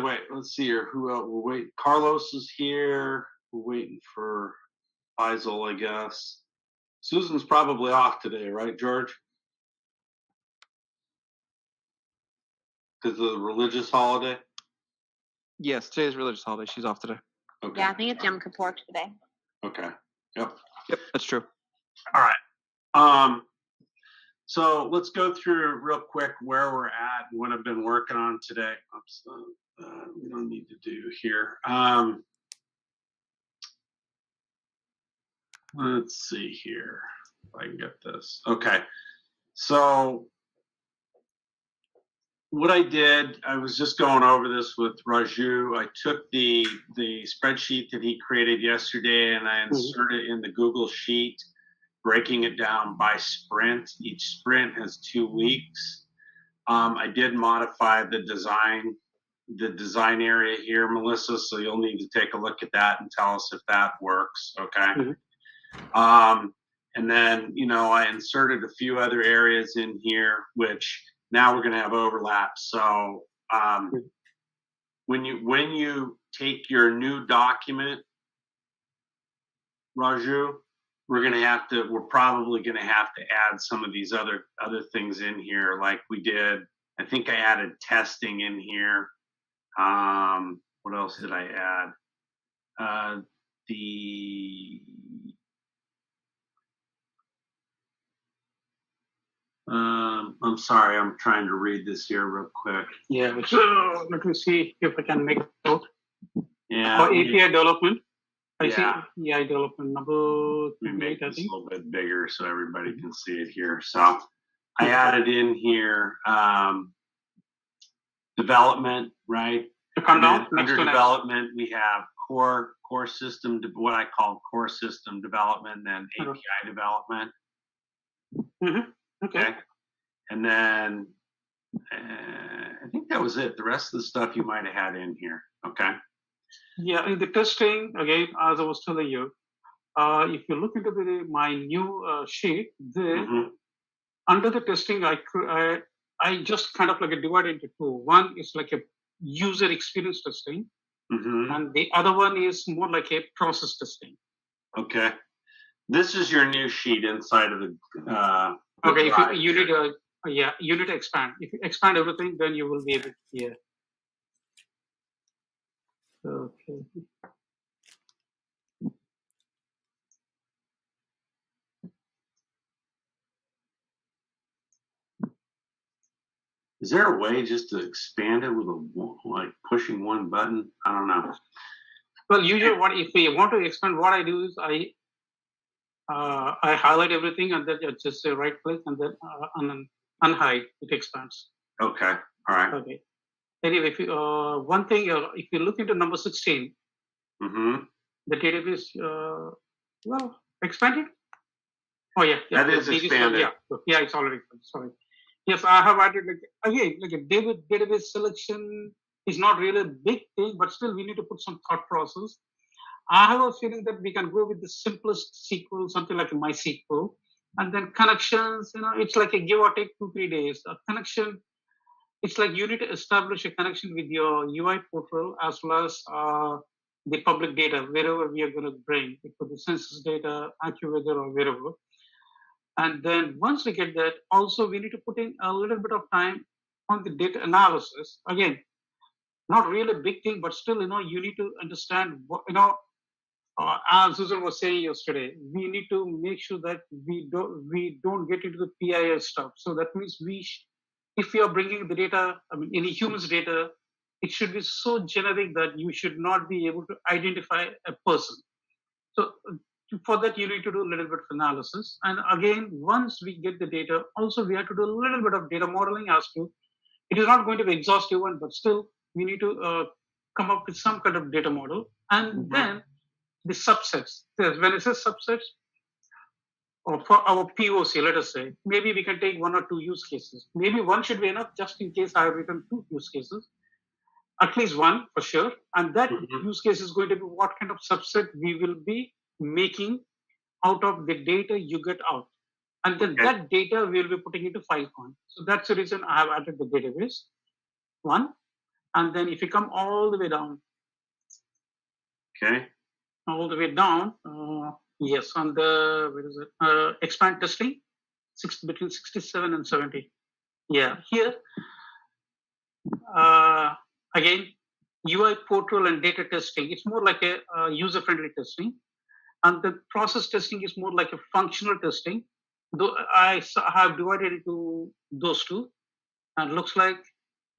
wait. Let's see here. Who else? We're waiting. Carlos is here. We're waiting for Faisal, I guess. Susan's probably off today, right, George? Because of the religious holiday? Yes, today's religious holiday. She's off today. Okay. Yeah, I think it's Yom Kippur today. Okay. Yep. Yep, that's true. All right. So let's go through real quick where we're at and what I've been working on today. Oops, we don't need to do here. Let's see here if I can get this. Okay. So what I did, I was just going over this with Raju. I took the spreadsheet that he created yesterday and I inserted it in the Google Sheet, breaking it down by sprint. Each sprint has 2 weeks. I did modify the design area here, Melissa, so you'll need to take a look at that and tell us if that works, okay? And then, you know, I inserted a few other areas in here, which now we're going to have overlap. So when you take your new document, Raju, we're probably going to have to add some of these other things in here, like we did. I think I added testing in here. What else did I add? I'm sorry, I'm trying to read this here real quick. Yeah, let me see if I can make a note. Yeah. For API development. I see Yeah. API development number. Let me make this a little bit bigger so everybody can see it here. So I added in here development, right? Come down. Under development, we have core system, what I call core system development, and API development. Okay. And then I think that was it. The rest of the stuff you might have had in here. Okay. Yeah, in the testing, again, as I was telling you, if you look into my new sheet, under the testing, I just kind of like divide into two. One is like a user experience testing, and the other one is more like a process testing. Okay. This is your new sheet inside of the okay, if you need to, you need to expand. If you expand everything, then you will be able to hear. Okay. Is there a way just to expand it with like pushing one button? I don't know. Well, usually, if we want to expand, what I do is I highlight everything and then just say right click and then unhide. It expands. Okay. All right. Okay. Anyway, if you, one thing, if you look into number 16, the database, well, expanded. Oh yeah, that is expanded. Yeah, it's already expanded. Sorry. Yes, I have added like a database selection is not really a big thing, but still we need to put some thought process. I have a feeling that we can go with the simplest SQL, something like a MySQL, and then connections. You know, it's like a give or take 2-3 days. A connection, it's like you need to establish a connection with your UI portal as well as the public data wherever we are going to bring. It could be census data, AccuWeather, or wherever. And then once we get that, also we need to put in a little bit of time on the data analysis. Again, not really a big thing, but still, you know, you need to understand what, you know, as Susan was saying yesterday, we need to make sure that we don't get into the PII stuff. So that means if we are bringing the data, I mean, any human's data, it should be so generic that you should not be able to identify a person. So for that, you need to do a little bit of analysis. And again, once we get the data, also we have to do a little bit of data modeling as to, it is not going to be exhaustive one, but still we need to come up with some kind of data model. And then the subsets. When it says subsets, or for our POC, let us say, maybe we can take 1 or 2 use cases. Maybe one should be enough, just in case I have written 2 use cases. At least one for sure. And that use case is going to be what kind of subset we will be making out of the data you get out. And then that data we'll be putting into Filecoin. So that's the reason I have added the database. One. And then if you come all the way down, Okay. Yes, on the, where is it? Expand testing, between 67 and 70. Yeah, here, again, UI portal and data testing, it's more like a user-friendly testing. And the process testing is more like a functional testing. Though I have divided into those two. And looks like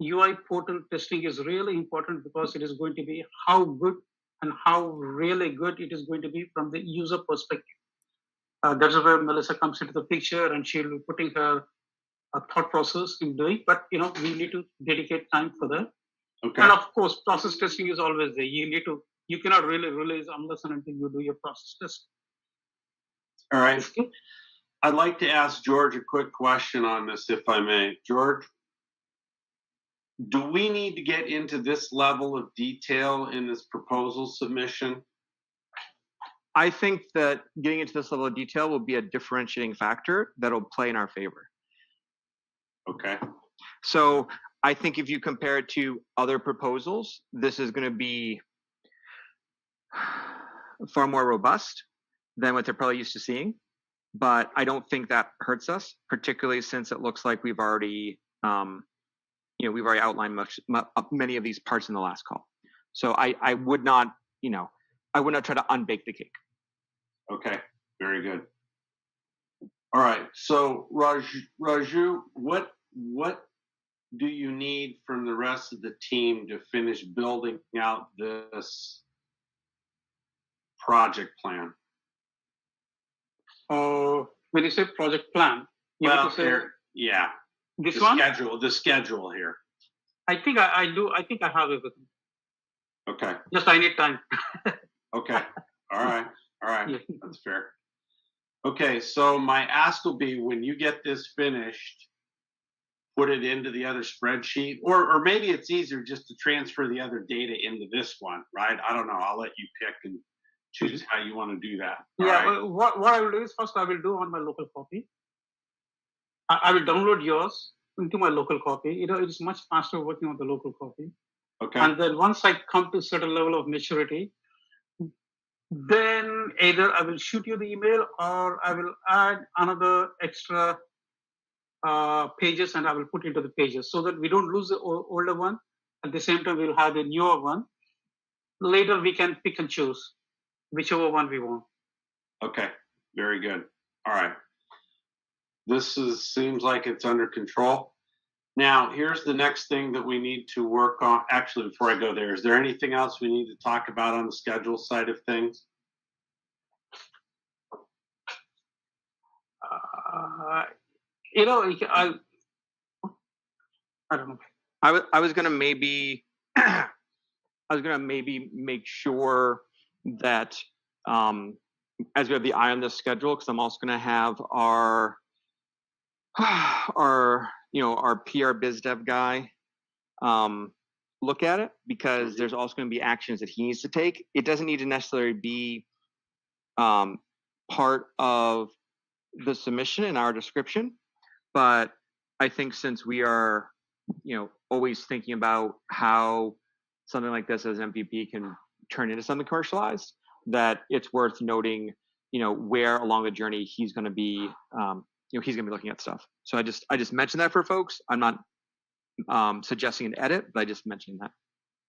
UI portal testing is really important because it is going to be how good and how really good it is going to be from the user perspective. That's where Melissa comes into the picture, and she'll be putting her thought process in doing. But we need to dedicate time for that. Okay. And of course, process testing is always there. You cannot really release unless and until you do your process test. All right. I'd like to ask George a quick question on this, if I may. George, do we need to get into this level of detail in this proposal submission? I think that getting into this level of detail will be a differentiating factor that'll play in our favor. Okay. So I think if you compare it to other proposals, this is going to be far more robust than what they're probably used to seeing. But I don't think that hurts us, particularly since it looks like we've already outlined many of these parts in the last call. So I would not try to unbake the cake. Okay, very good. All right, so Raju, what do you need from the rest of the team to finish building out this project plan? When you say project plan, you have to say yeah. This one? The schedule here. I think I do. I think I have everything. Okay. Just I need time. Okay. All right. Yeah. That's fair. Okay. So my ask will be, when you get this finished, put it into the other spreadsheet, or maybe it's easier just to transfer the other data into this one, right? I don't know. I'll let you pick and choose how you want to do that. Yeah. Right? What I will do is, first I will do on my local copy. I will download yours into my local copy. It is much faster working on the local copy. Okay. And then once I come to a certain level of maturity, then either I will shoot you the email or I will add another extra pages and I will put into the pages so that we don't lose the older one. At the same time, we'll have the newer one. Later, we can pick and choose whichever one we want. Okay. Very good. All right. This seems like it's under control. Now, here's the next thing that we need to work on. Actually, before I go there, is there anything else we need to talk about on the schedule side of things? I don't know. I was gonna maybe make sure that as we have the eye on this schedule, because I'm also gonna have our PR biz dev guy look at it, because there's also going to be actions that he needs to take. It doesn't need to necessarily be part of the submission in our description, but I think since we are always thinking about how something like this as MVP can turn into something commercialized, that it's worth noting where along the journey he's going to be he's going to be looking at stuff. So I just mentioned that for folks. I'm not suggesting an edit, but I just mentioned that.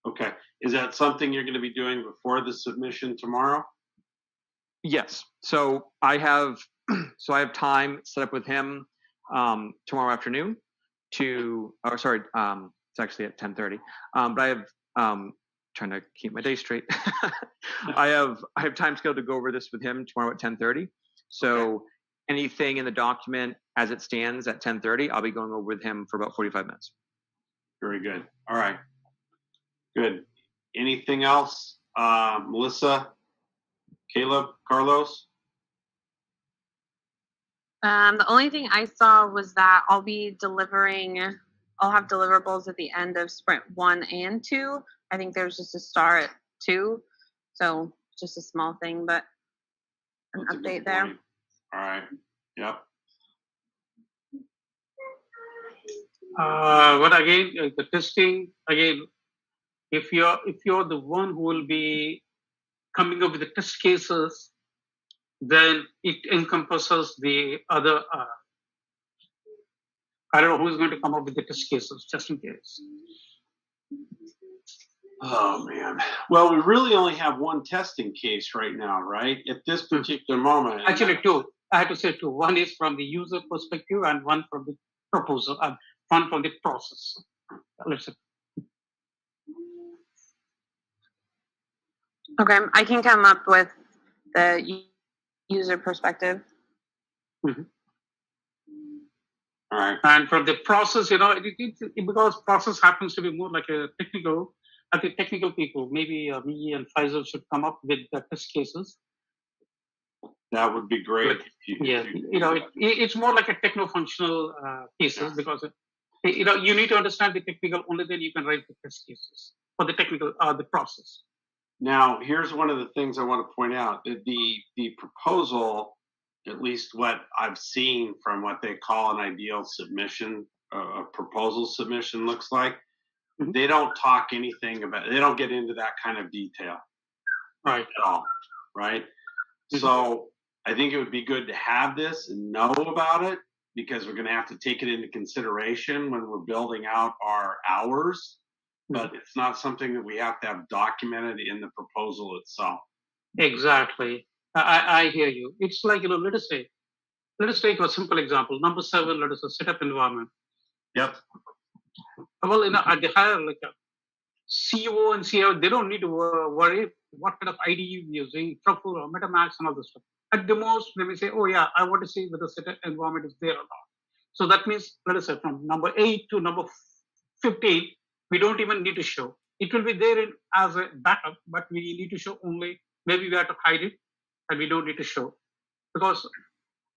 Okay. Is that something you're going to be doing before the submission tomorrow? Yes. So I have time set up with him tomorrow afternoon it's actually at 10:30. But I have trying to keep my day straight. I have time scheduled to go over this with him tomorrow at 10:30. So okay. Anything in the document as it stands at 10:30, I'll be going over with him for about 45 minutes. Very good. All right. Good. Anything else? Melissa, Caleb, Carlos? The only thing I saw was that I'll have deliverables at the end of sprint 1 and 2. I think there's just a star at 2. So just a small thing, but an That's update there. All right. Yep. But again, the testing, again, if you're the one who will be coming up with the test cases, then it encompasses the other. I don't know who's going to come up with the test cases, just in case. Oh man. Well, we really only have one testing case right now, right? At this particular moment. Actually, two. I have to say two. One is from the user perspective, and one from the proposal, and one from the process. Let's say. Okay, I can come up with the user perspective. Mm-hmm. All right. And from the process, because process happens to be more like a technical, I think technical people, maybe me and Faisal should come up with the test cases. That would be great. It's more like a techno-functional cases because, you need to understand the technical, only then you can write the test cases for the technical, the process. Now, here's one of the things I want to point out. The proposal, at least what I've seen from what they call an ideal submission, a proposal submission looks like, they don't talk anything about, they don't get into that kind of detail. Right. At all. Right. So I think it would be good to have this and know about it, because we're going to have to take it into consideration when we're building out our hours. But it's not something that we have to have documented in the proposal itself. Exactly. I hear you. It's like, let us take a simple example. Number 7, let us say setup environment. Yep. Well, at the higher, like a CEO and CIO, they don't need to worry what kind of ID you're using, Truffle or MetaMask and all this stuff. At the most, they may say, oh yeah, I want to see whether the setup environment is there or not. So that means, let us say from number 8 to number 15, we don't even need to show. It will be there as a backup, but we need to show only, maybe we have to hide it, and we don't need to show. Because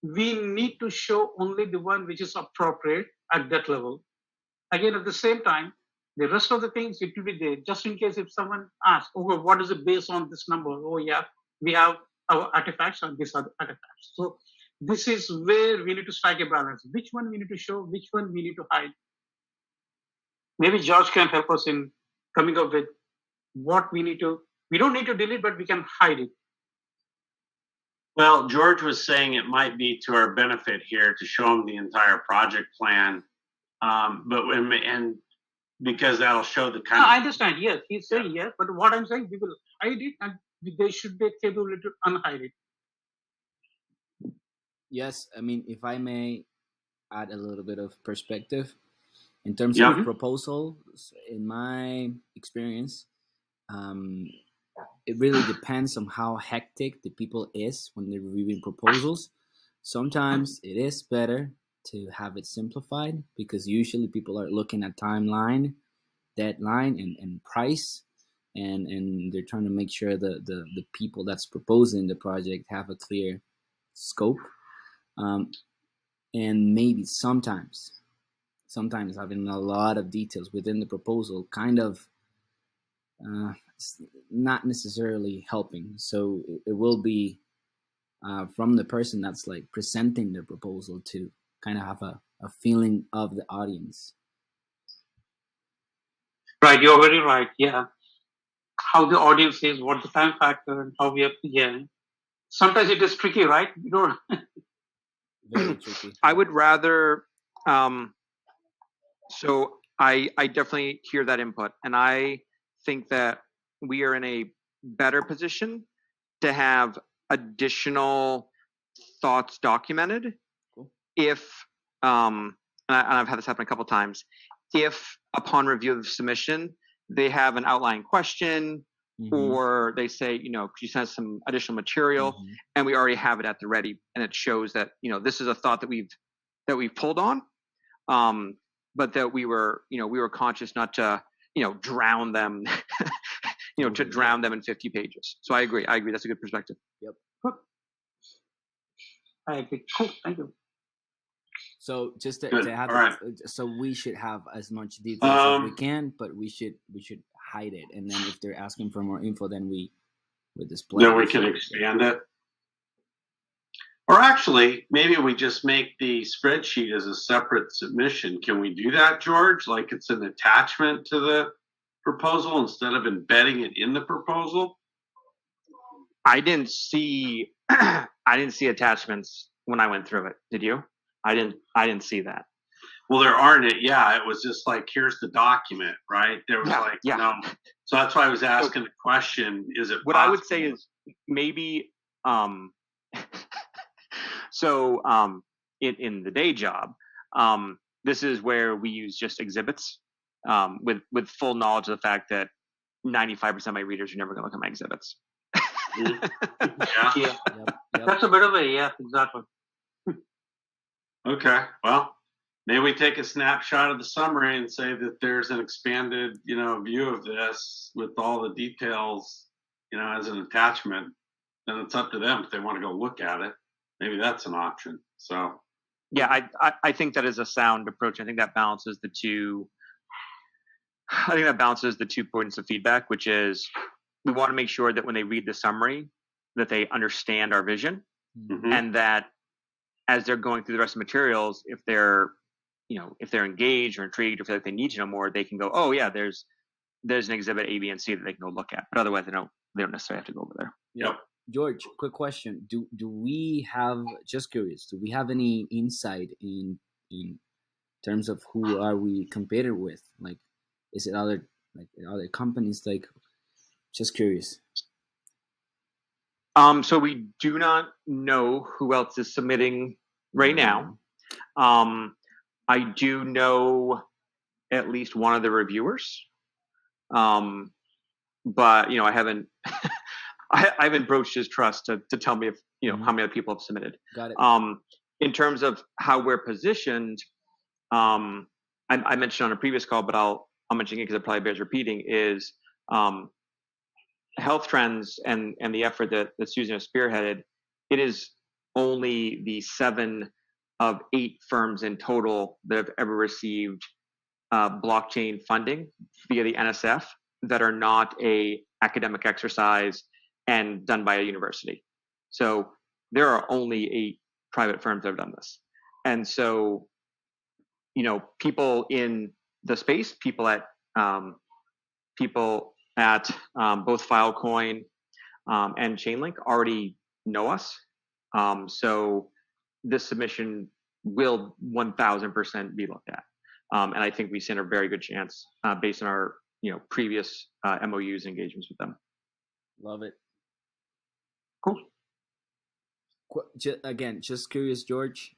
we need to show only the one which is appropriate at that level. Again, at the same time, the rest of the things, it will be there, just in case if someone asks, okay, what is it based on this number? Oh yeah, we have our artifacts and these are the artifacts. So this is where we need to strike a balance. Which one we need to show, which one we need to hide. Maybe George can help us in coming up with what we don't need to delete, but we can hide it. Well, George was saying it might be to our benefit here to show them the entire project plan, and because that'll show the kind. I understand. Yes, he's saying yes, but what I'm saying, we will hide it, and they should be able to unhide it. Yes, I mean, if I may add a little bit of perspective in terms of proposals, in my experience, it really depends on how hectic the people is when they're reviewing proposals. Sometimes it is better to have it simplified, because usually people are looking at timeline, deadline, and price, and they're trying to make sure the people that's proposing the project have a clear scope. And maybe sometimes having a lot of details within the proposal kind of not necessarily helping. So it will be from the person that's like presenting the proposal to kind of have a feeling of the audience. Right, you're very right. Yeah, how the audience is, what the time factor, and how we have to. Yeah, sometimes it is tricky, right? You know. Very tricky. I would rather. So I definitely hear that input, and I think that we are in a better position to have additional thoughts documented. Cool. If and I've had this happen a couple times, if upon review of the submission they have an outline question, or they say, could you send us some additional material, and we already have it at the ready, and it shows that this is a thought that we've pulled on, but that we were conscious not to drown them to drown them in 50 pages. So I agree that's a good perspective. Yep. I agree. Cool. Thank you. So just to have right. So we should have as much details as we can, but we should hide it, and then if they're asking for more info, then we display. Then we can expand it. Or actually, maybe we just make the spreadsheet as a separate submission. Can we do that, George? Like it's an attachment to the proposal instead of embedding it in the proposal? I didn't see attachments when I went through it. Did you? I didn't see that. Well, there aren't it. Yeah, it was just like, here's the document, right? There was no. So that's why I was asking the question, is it what possible? I would say is maybe in the day job, this is where we use just exhibits with full knowledge of the fact that 95% of my readers are never going to look at my exhibits. Yeah. Yep. That's a better way. Yeah, exactly. Okay. Well, maybe we take a snapshot of the summary and say that there's an expanded, view of this with all the details, as an attachment. Then it's up to them if they want to go look at it. Maybe that's an option. So. Yeah, I think that is a sound approach. I think that balances the two. I think that balances the 2 points of feedback, which is we want to make sure that when they read the summary, that they understand our vision, and that as they're going through the rest of the materials, if they're engaged or intrigued or feel like they need to know more, they can go, oh yeah, there's an exhibit A, B, and C that they can go look at. But otherwise, they don't necessarily have to go over there. Yep. George, quick question: Do we have, just curious, do we have any insight in terms of who are we competed with? Like, is it other companies? Like, just curious. So we do not know who else is submitting right now. I do know at least one of the reviewers, but I haven't I haven't broached his trust to tell me if how many other people have submitted. Got it. In terms of how we're positioned, I mentioned on a previous call, but I'll mention it because it probably bears repeating, is health trends and the effort that Susan has spearheaded. It is only the 7 of 8 firms in total that have ever received blockchain funding via the NSF that are not a academic exercise and done by a university. So there are only 8 private firms that have done this. And so, people in the space, people at both Filecoin and Chainlink already know us. So this submission will 1000% be looked at. And I think we stand a very good chance based on our previous MOUs and engagements with them. Love it. Cool. Again, just curious, George.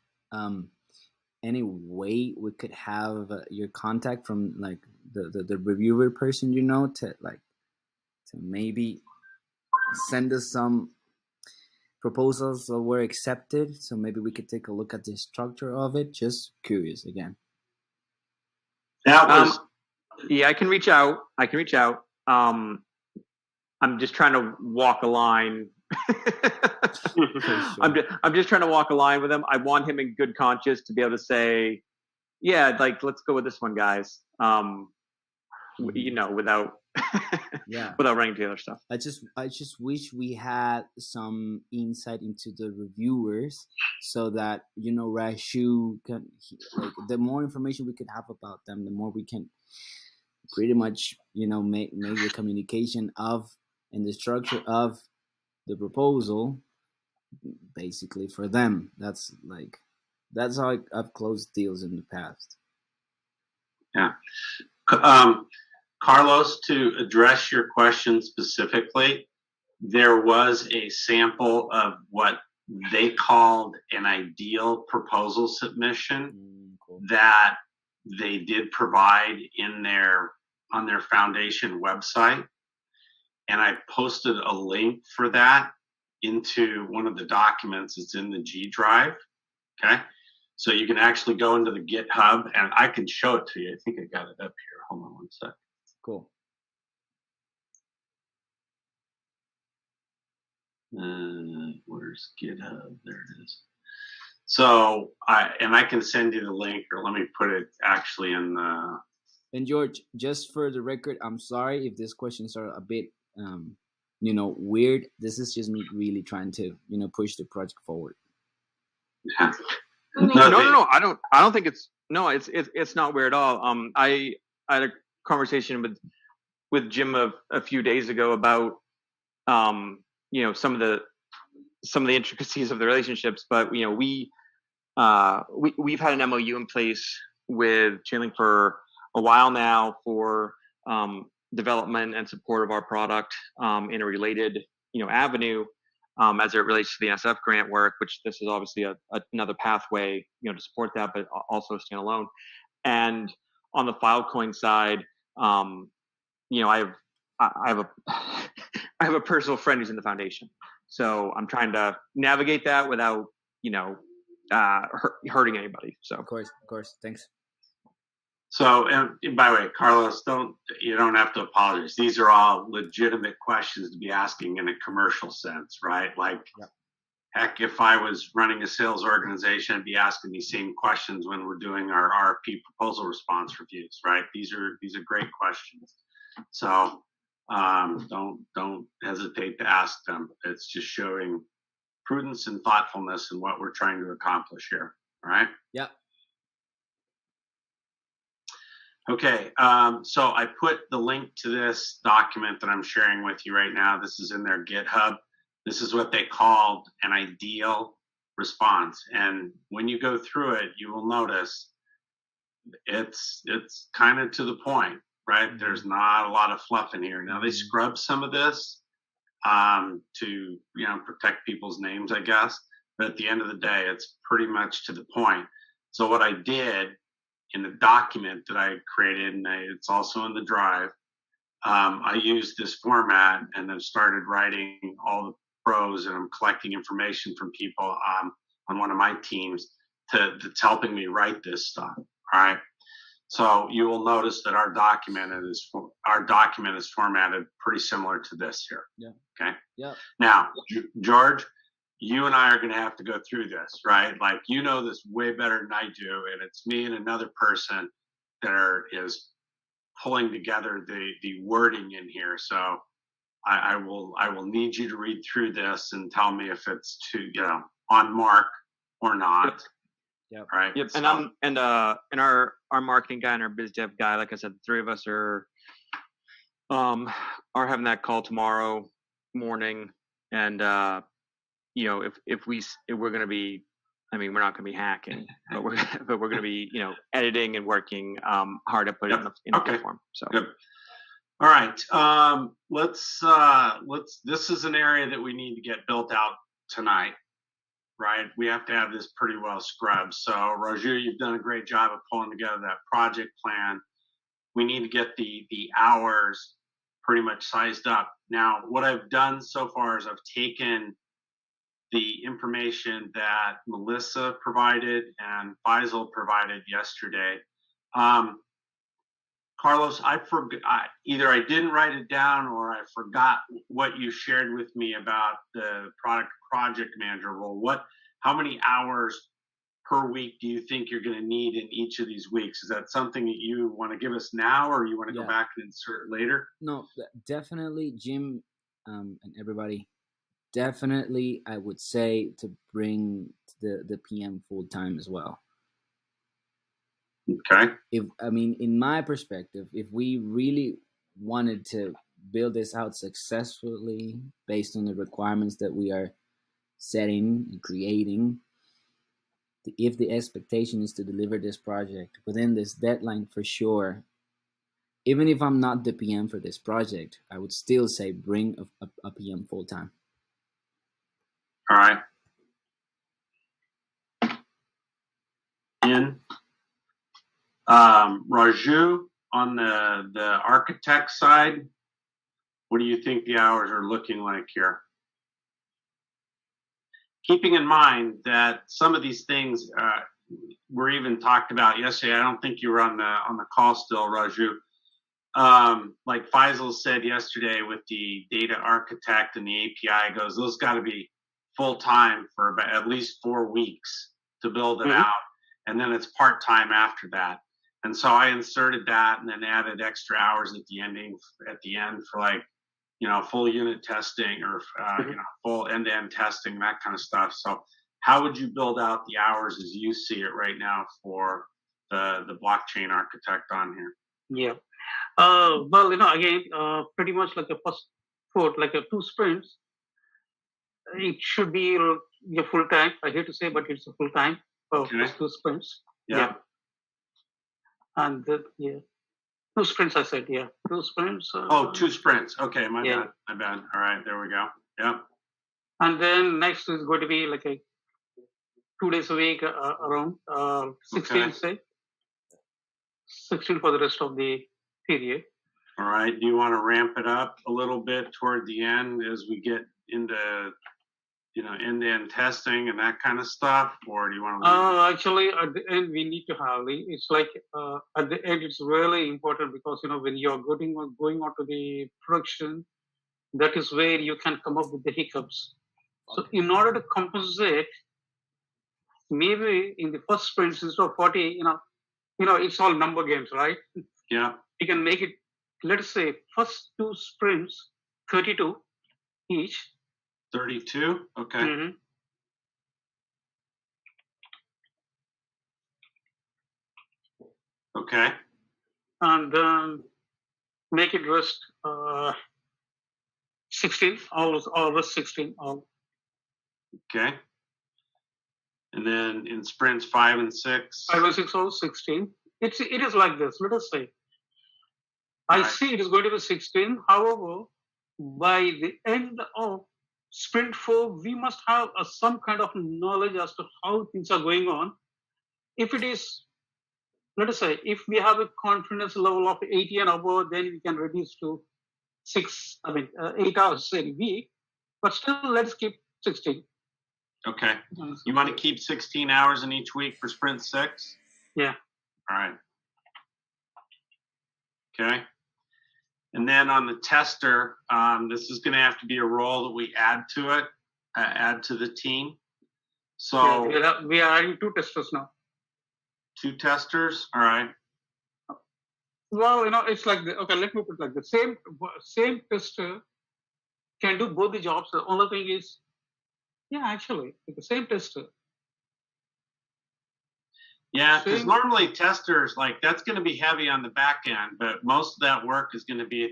Any way we could have your contact from like the reviewer person, to maybe send us some proposals that were accepted, so maybe we could take a look at the structure of it. Just curious again. Yeah, I can reach out. I'm just trying to walk a line. Sure. I'm just trying to walk a line with him. I want him in good conscience to be able to say, yeah, let's go with this one, guys. Without without running to the other stuff. I just wish we had some insight into the reviewers, so that Raju can, the more information we can have about them, the more we can pretty much make the communication of and the structure of the proposal basically for them. That's how I've closed deals in the past. Yeah. Carlos, to address your question specifically, there was a sample of what they called an ideal proposal submission Cool. that they did provide on their foundation website. And I posted a link for that into one of the documents. It's in the G drive. Okay. So you can actually go into the GitHub, and I can show it to you. I think I got it up here. Hold on one sec. Cool. Where's GitHub? There it is. So I can send you the link, or let me put it actually in the. And George, just for the record, I'm sorry if these questions are a bit, weird. This is just me really trying to, push the project forward. Yeah. No. I don't think it's not weird at all. I had a conversation with with Jim a few days ago about you know, some of the intricacies of the relationships, but you know, we've had an MOU in place with Chainlink for a while now for development and support of our product in a related, you know, avenue as it relates to the NSF grant work, which this is obviously another pathway, you know, to support that, but also standalone. And on the Filecoin side, you know, I have a personal friend who's in the foundation, so I'm trying to navigate that without, you know, hurting anybody. So Of course. Thanks. So, and by the way, Carlos, you don't have to apologize. These are all legitimate questions to be asking in a commercial sense, right? Like, Yep. Heck, if I was running a sales organization, I'd be asking these same questions when we're doing our RFP proposal response reviews, right? These are great questions. So, don't hesitate to ask them. It's just showing prudence and thoughtfulness in what we're trying to accomplish here. All right. Yeah. Okay, so I put the link to this document that I'm sharing with you right now. This is in their GitHub. This is what they called an ideal response. And when you go through it, you will notice it's kind of to the point, right? There's not a lot of fluff in here. Now they scrub some of this to, you know, protect people's names, I guess. But at the end of the day, it's pretty much to the point. So what I did in the document that I created, and it's also in the drive, I used this format and then started writing all the pros, and I'm collecting information from people on one of my teams that's helping me write this stuff. All right. So you will notice that our document is formatted pretty similar to this here. Yeah. Okay. Yeah. Now, George, you and I are going to have to go through this, right? Like, you know this way better than I do, and it's me and another person that is pulling together the wording in here. So I will need you to read through this and tell me if it's on mark or not. Yep. Right. Yep. So, And our marketing guy and our biz dev guy, like I said, the three of us are having that call tomorrow morning, and you know, if we're going to be, I mean, we're not going to be hacking, but we're going to be, you know, editing and working hard to put it in a good form. So. Good. All right. This is an area that we need to get built out tonight, right? We have to have this pretty well scrubbed. So Raju, you've done a great job of pulling together that project plan. We need to get the hours pretty much sized up. Now, what I've done so far is I've taken the information that Melissa provided and Faisal provided yesterday. Carlos, I forgot, either I didn't write it down or I forgot what you shared with me about the project manager role. How many hours per week do you think you're going to need in each of these weeks? Is that something that you want to give us now, or you want to go back and insert later? No, definitely, Jim, and everybody. Definitely, I would say to bring the PM full time as well. Okay. In my perspective, if we really wanted to build this out successfully based on the requirements that we are setting and creating, if the expectation is to deliver this project within this deadline, for sure, even if I'm not the PM for this project, I would still say bring a PM full time. All right. Raju, on the architect side, what do you think the hours are looking like here? Keeping in mind that some of these things were even talked about yesterday. I don't think you were on the call still, Raju. Like Faisal said yesterday with the data architect and the API goes, those got to be full time for about at least 4 weeks to build it out, and then it's part time after that. And so I inserted that and then added extra hours at the end for, like, you know, full unit testing or you know, full end-to-end testing, that kind of stuff. So how would you build out the hours as you see it right now for the blockchain architect on here? Yeah. Well, again, pretty much like a first foot, like a 2 sprints. It should be your full time. I hate to say, but it's a full time for first 2 sprints. Yeah. And yeah, 2 sprints. I said, yeah, 2 sprints. 2 sprints. Okay, my bad. My bad. All right, there we go. Yeah. And then next is going to be like a 2 days a week around 16, say 16 for the rest of the period. All right. Do you want to ramp it up a little bit toward the end as we get into end-to-end testing and that kind of stuff, or do you want to? Actually, at the end we need to have it's like at the end it's really important because when you're going on to the production, that is where you can come up with the hiccups. So in order to compensate, maybe in the first sprint instead of 40, it's all number games, right? Yeah. You can make it, let's say, first 2 sprints, 32 each. 32? Okay. Mm-hmm. Okay. And make it rest 16, all rest 16. All. Okay. And then in sprints 5 and 6? 5 and 6, all 16. It is like this, let us say. I see it is going to be 16. However, by the end of sprint 4, we must have some kind of knowledge as to how things are going on. If it is, let us say, if we have a confidence level of 80 and above, then we can reduce to 8 hours a week. But still, let's keep 16. Okay. You want to keep 16 hours in each week for sprint 6? Yeah. All right. Okay. And then on the tester, this is going to have to be a role that we add to it, add to the team. So we are adding 2 testers now. 2 testers? All right. Well, it's like okay, let me put it like the same tester can do both the jobs. The only thing is, actually, the same tester. Yeah, because normally testers, that's going to be heavy on the back end, but most of that work is going to be at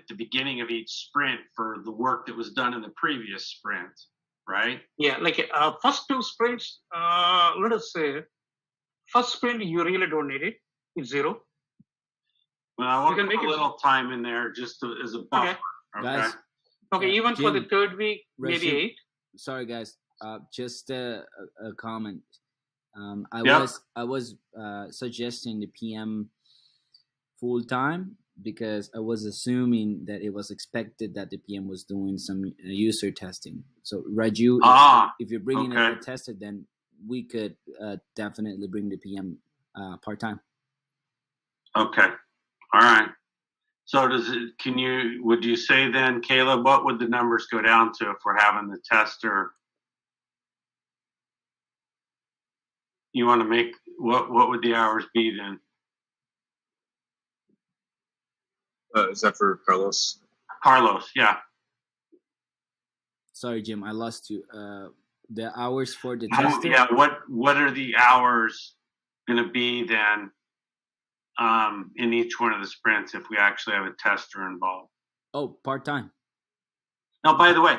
the beginning of each sprint for the work that was done in the previous sprint, right? Yeah, first 2 sprints, let us say, first sprint, you really don't need it. It's 0. Well, I want to put a little time in there just as a buffer. Okay. Guys, even Jim, for the 3rd week, maybe 8. Sorry, guys. Just a comment. I was suggesting the PM full time because I was assuming that it was expected that the PM was doing some user testing. So Raju, if you're bringing a tester, then we could definitely bring the PM part time. Okay, all right. So would you say then, Caleb, what would the numbers go down to if we're having the tester? You want to make, what would the hours be then? Is that for Carlos? Carlos, yeah. Sorry, Jim, I lost you. The hours for the tester? Yeah, what are the hours going to be then in each one of the sprints if we actually have a tester involved? Oh, part-time. Now, by the way,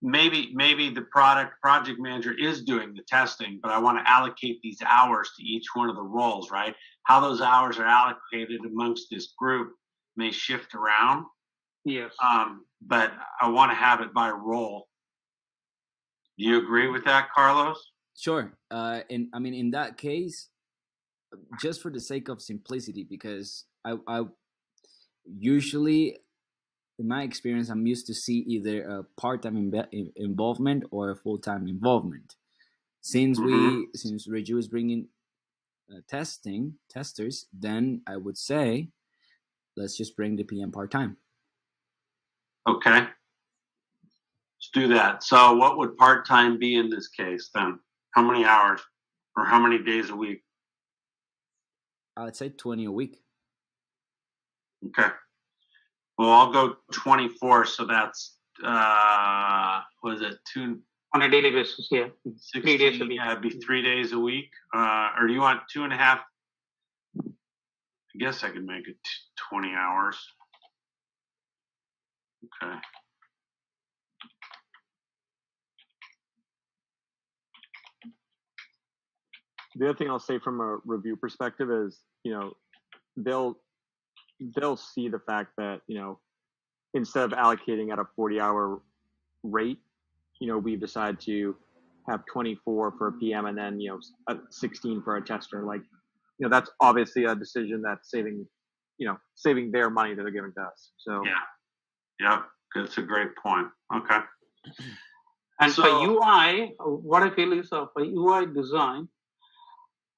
maybe the project manager is doing the testing, but I want to allocate these hours to each one of the roles, right? How those hours are allocated amongst this group may shift around. Yes. But I want to have it by role. Do you agree with that, Carlos? Sure. And I mean, in that case, just for the sake of simplicity, because I usually, in my experience, I'm used to see either a part-time involvement or a full-time involvement. Since Raju is bringing testers, then I would say let's just bring the PM part-time. Okay, let's do that. So what would part-time be in this case then? How many hours or how many days a week? I'd say 20 a week. Okay. Well, I'll go 24, so that's, was it 2? On a daily basis, yeah. 16, 3 days a week. Yeah, it'd be 3 days a week. Or do you want 2.5? I guess I could make it 20 hours. Okay. The other thing I'll say from a review perspective is, they'll see the fact that, instead of allocating at a 40-hour rate, we've decided to have 24 for a PM and then, 16 for a tester. Like, that's obviously a decision that's saving their money that they're giving to us. So yeah, yep, that's a great point. Okay. And so, for UI, what I feel is for UI design,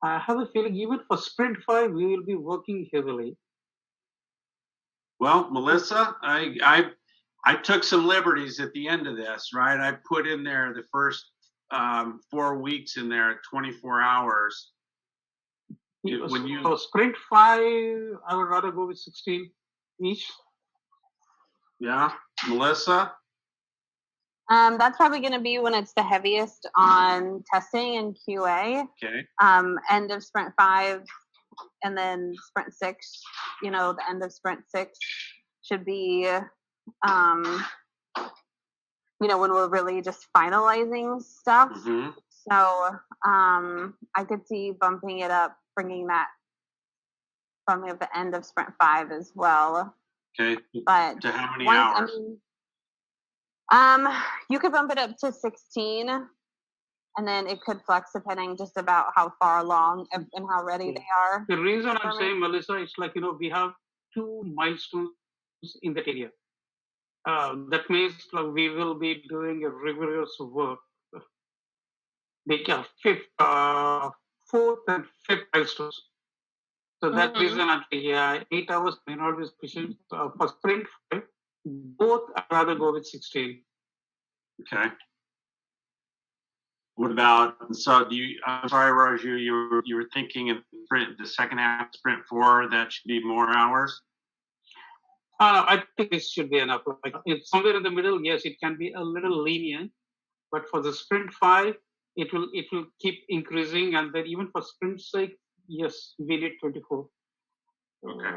I have a feeling even for Sprint 5, we will be working heavily. Well, Melissa, I took some liberties at the end of this, right? I put in there the first 4 weeks in there at 24 hours. For Sprint 5, I would rather go with 16 each. Yeah, Melissa? That's probably going to be when it's the heaviest on testing and QA. Okay. End of Sprint 5 and then Sprint 6, the end of Sprint 6 should be, when we're really just finalizing stuff. Mm-hmm. So I could see bumping it up, bringing that from the end of Sprint 5 as well. Okay. But to how many hours? You could bump it up to 16, and then it could flex depending just about how far along and how ready they are. The reason I'm saying, Melissa, it's like, we have 2 milestones in that area. That means we will be doing a rigorous work. The 4th and 5th milestones. So that reason I'm saying, 8 hours may not be sufficient. For Sprint 5, both I'd rather go with 16. Okay. What about, so I'm sorry, Raju, you were thinking of the second half of Sprint 4, that should be more hours? I think this should be enough. Like, it's somewhere in the middle, yes, it can be a little lenient, but for the Sprint 5, it will keep increasing, and then even for Sprint 6, yes, we need 24. Okay.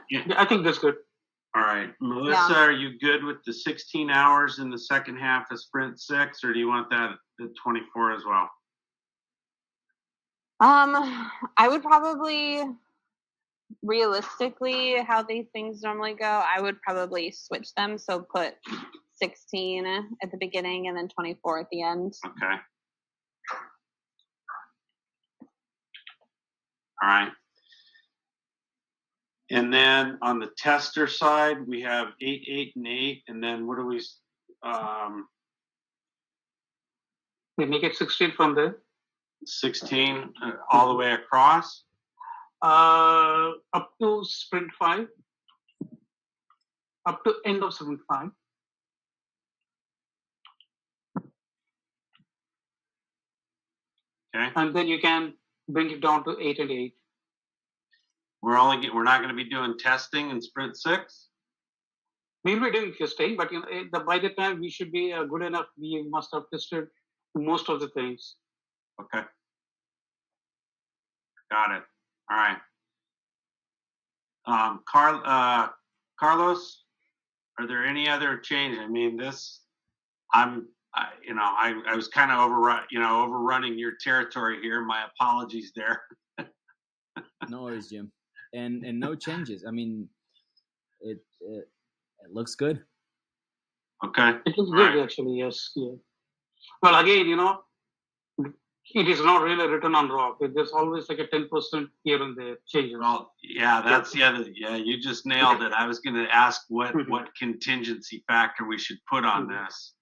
Yeah, I think that's good. All right. Melissa, are you good with the 16 hours in the second half of Sprint 6, or do you want that at 24 as well? I would probably, realistically, how these things normally go, I would probably switch them. So put 16 at the beginning and then 24 at the end. Okay. All right. And then on the tester side, we have 8, 8, and 8. And then what do we? We make it 16 from there. 16 all the way across. Up to Sprint 5. Up to end of Sprint 5. Okay. And then you can bring it down to 8 and 8. We're not going to be doing testing in Sprint 6. We'll be doing testing, but by the time we should be good enough, we must have tested most of the things. Okay. Got it. All right. Carlos, are there any other changes? I mean, I was kind of overrunning your territory here. My apologies there. No worries, Jim. And no changes. I mean, it looks good. Okay. It looks good, actually. Yes. Yeah. Well, again, it is not really written on rock. There's always like a 10% here and there changes. Well, yeah, that's the other. Yeah, you just nailed it. I was going to ask what contingency factor we should put on this.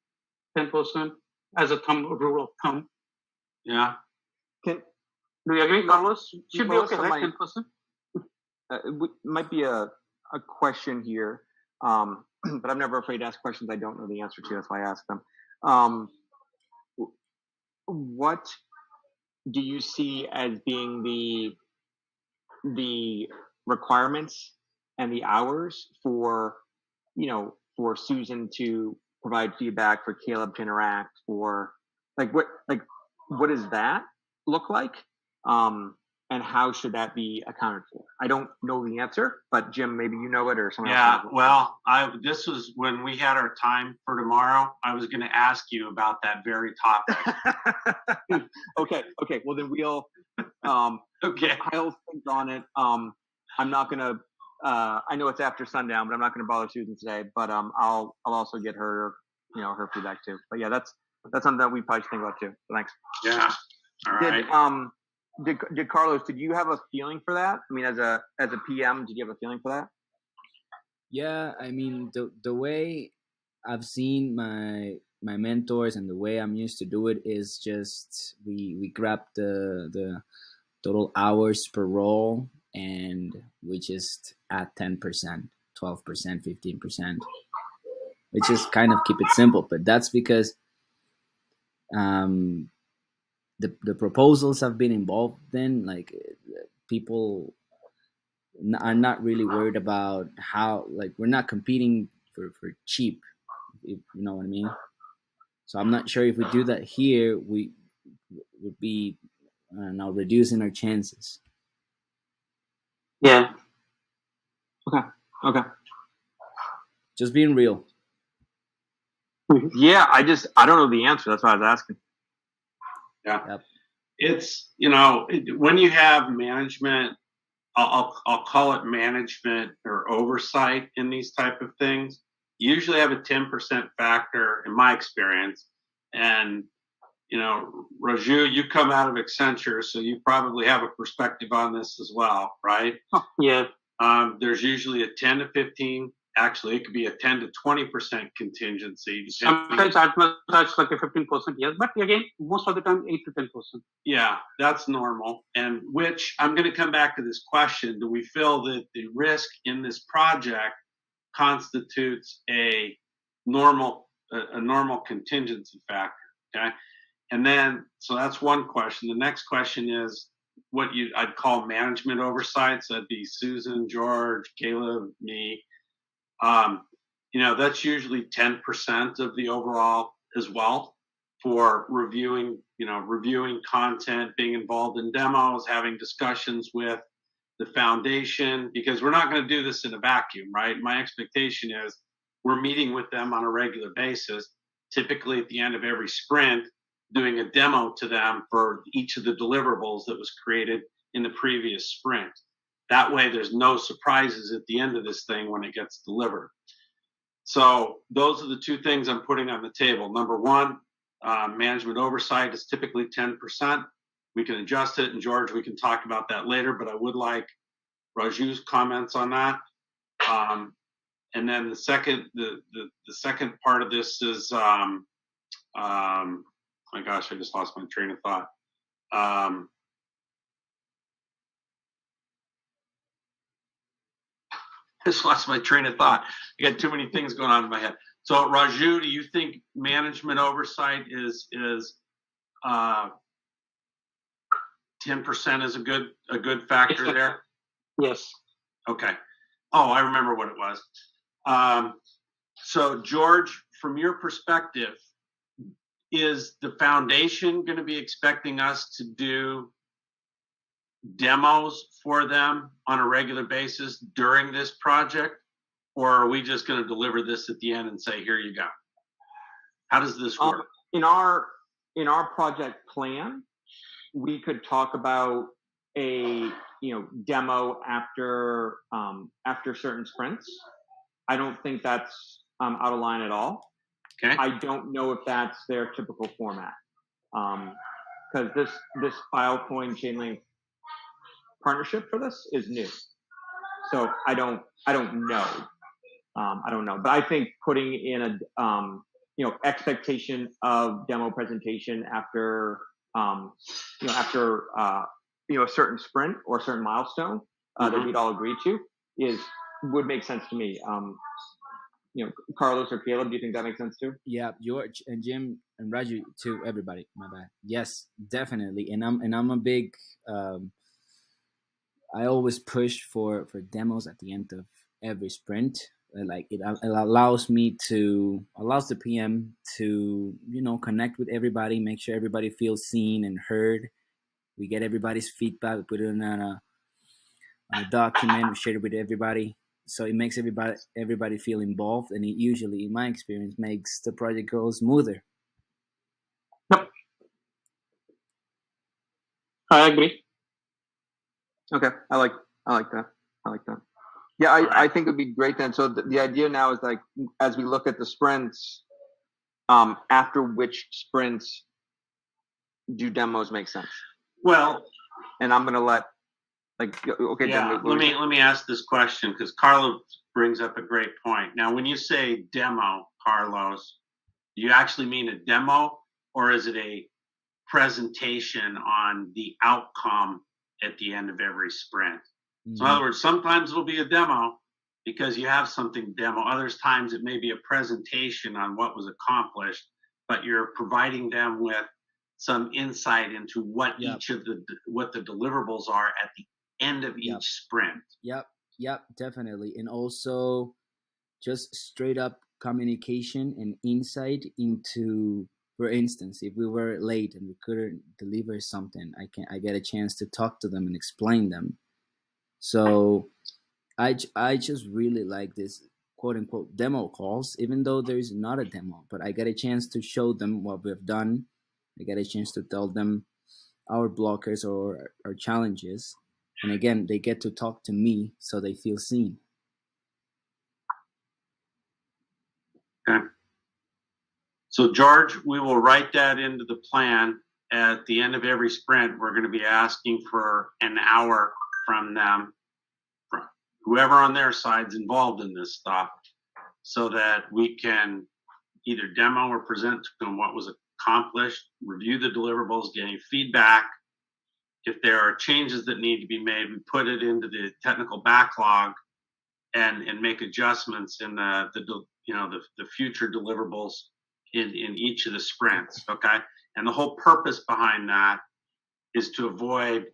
10% as a rule of thumb. Yeah. Do you agree, Carlos? Should be okay, right? 10%. Might be a question here, but I'm never afraid to ask questions I don't know the answer to. That's why I ask them. What do you see as being the requirements and the hours for Susan to provide feedback, for Caleb to interact, for what does that look like? and how should that be accounted for? I don't know the answer, but Jim, maybe you know it or someone else. Yeah, well, this was when we had our time for tomorrow. I was going to ask you about that very topic. Okay. Well, then we'll. Okay. I'll think on it. I'm not going to. I know it's after sundown, but I'm not going to bother Susan today. But I'll also get her, her feedback too. But yeah, that's something that we probably should think about too. So thanks. Yeah. All right. Did Carlos? Did you have a feeling for that? I mean, as a PM, did you have a feeling for that? Yeah, I mean, the way I've seen my mentors and the way I'm used to do it is just we grab the total hours per role and we just add 10%, 12%, 15%. We just kind of keep it simple, but that's because the proposals I've been involved in, like people are not really worried about how, like, we're not competing for cheap, if you know what I mean. So I'm not sure if we do that here, we would be, I don't know, reducing our chances. Yeah. Okay. Just being real. Yeah, I don't know the answer. That's why I was asking. Yeah. Yep. It's, when you have management, I'll call it management or oversight in these type of things, you usually have a 10% factor in my experience. And, Raju, you come out of Accenture, so you probably have a perspective on this as well, right? Yeah. There's usually a 10 to 15. Actually, it could be a 10 to 20% contingency. Sometimes that's like a 15%, yes. But again, most of the time, 8 to 10%. Yeah, that's normal. And which I'm going to come back to this question. Do we feel that the risk in this project constitutes a normal contingency factor? Okay. And then, so that's one question. The next question is what I'd call management oversight. So that'd be Susan, George, Caleb, me. That's usually 10% of the overall as well for reviewing content, being involved in demos, having discussions with the foundation, because we're not going to do this in a vacuum, right? My expectation is we're meeting with them on a regular basis, typically at the end of every sprint, doing a demo to them for each of the deliverables that was created in the previous sprint. That way, there's no surprises at the end of this thing when it gets delivered. So those are the two things I'm putting on the table. Number one, management oversight is typically 10%. We can adjust it, and George, we can talk about that later, but I would like Raju's comments on that. And then the second part of this is, my gosh, I just lost my train of thought. I just lost my train of thought. I got too many things going on in my head. So, Raju, do you think management oversight is 10% is a good factor there? Yes. Okay. Oh, I remember what it was. So, George, from your perspective, is the foundation going to be expecting us to do demos for them on a regular basis during this project, or are we just going to deliver this at the end and say, here you go? How does this work? In our project plan, we could talk about a demo after certain sprints. I don't think that's out of line at all. Okay. I don't know if that's their typical format, because this Filecoin Chainlink partnership for this is new, so I don't know. But I think putting in a expectation of demo presentation after a certain sprint or a certain milestone that we'd all agree to would make sense to me. Carlos or Caleb, do you think that makes sense too? Yeah, George and Jim and Raju, to everybody. My bad. Yes, definitely. And I'm a big. I always push for demos at the end of every sprint. Like it allows the PM to connect with everybody, make sure everybody feels seen and heard, We get everybody's feedback. We put it on a document. We share it with everybody. So it makes everybody feel involved, and it usually, in my experience, makes the project go smoother. Yep. I agree. Okay, I like that. Yeah, I think it'd be great then. So the idea now is like, as we look at the sprints, after which sprints do demos make sense? Well, and I'm gonna let okay. Yeah, let me ask this question, because Carlos brings up a great point. Now, when you say demo, Carlos, do you actually mean a demo, or is it a presentation on the outcome at the end of every sprint? So in other words, sometimes it'll be a demo because you have something demo. Other times it may be a presentation on what was accomplished, but you're providing them with some insight into what each of what the deliverables are at the end of each sprint. Yep, definitely. And also just straight up communication and insight into, for instance, if we were late and we couldn't deliver something, I get a chance to talk to them and explain them. So I just really like this quote unquote demo calls, even though there is not a demo, but I get a chance to show them what we've done. I get a chance to tell them our blockers or our challenges. And again, they get to talk to me, so they feel seen. Okay. So George, we will write that into the plan. At the end of every sprint, we're going to be asking for an hour from them, from whoever on their side's involved in this stuff, so that we can either demo or present to them what was accomplished, review the deliverables, getting feedback. If there are changes that need to be made, we put it into the technical backlog and make adjustments in the future deliverables in each of the sprints. Okay, and the whole purpose behind that is to avoid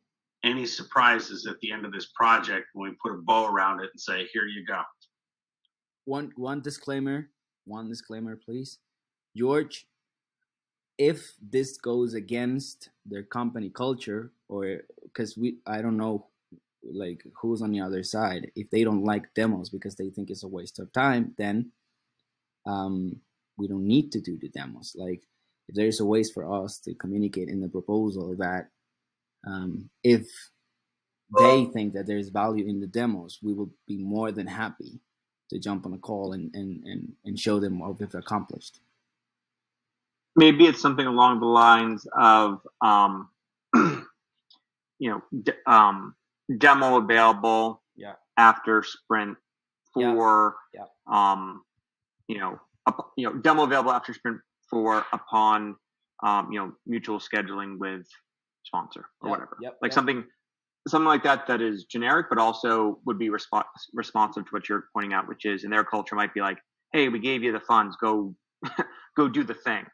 any surprises at the end of this project when we put a bow around it and say, here you go. One disclaimer, please. George, if this goes against their company culture, or because I don't know like who's on the other side, if they don't like demos because they think it's a waste of time, then we don't need to do the demos. Like, if there's a ways for us to communicate in the proposal that if they think that there's value in the demos, we will be more than happy to jump on a call and show them what we've accomplished. Maybe it's something along the lines of, demo available after sprint for, demo available after sprint for upon, mutual scheduling with sponsor or whatever. Something like that is generic, but also would be responsive to what you're pointing out, which is in their culture might be like, hey, we gave you the funds, go do the thing.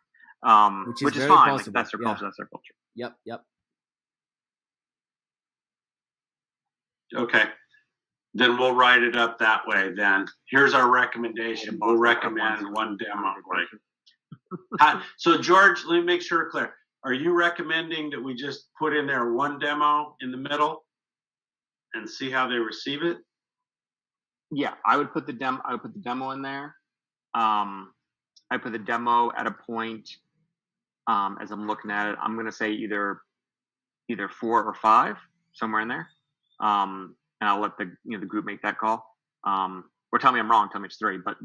Which is fine. Like, that's their culture. That's their culture. Yep. Okay. Then we'll write it up that way. Then here's our recommendation. We'll recommend one demo. Right. So George, let me make sure it's clear. Are you recommending that we just put in there one demo in the middle and see how they receive it? Yeah, I would put the demo in there. I put the demo at a point. As I'm looking at it, I'm going to say either 4 or 5, somewhere in there. And I'll let the group make that call. Or tell me I'm wrong. Tell me it's 3. But